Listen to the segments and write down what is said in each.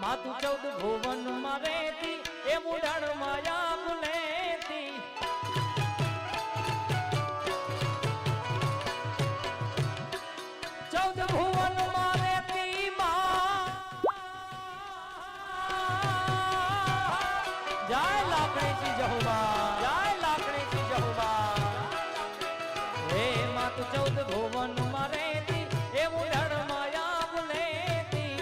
માતું 14 ભુવન માં રહેતી એ મુડાણ માયા ભૂલેતી 14 ભુવન માં રહેતી માં જય લાકડી જહુબા જય લાકડી જહુબા હે માતું 14 ભુવન માં રહેતી એ મુડાણ માયા ભૂલેતી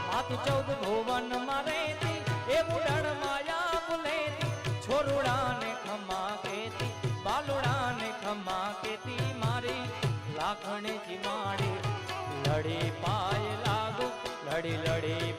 માતું 14 ભુવન માં રહેતી એ મુડાણ માયા ભૂલેતી છોરુડા ને ખમા કેતી બાલુડા ને ખમા કેતી મારી લાખણી જી માડી લડી પાય લાગુ લડી લડી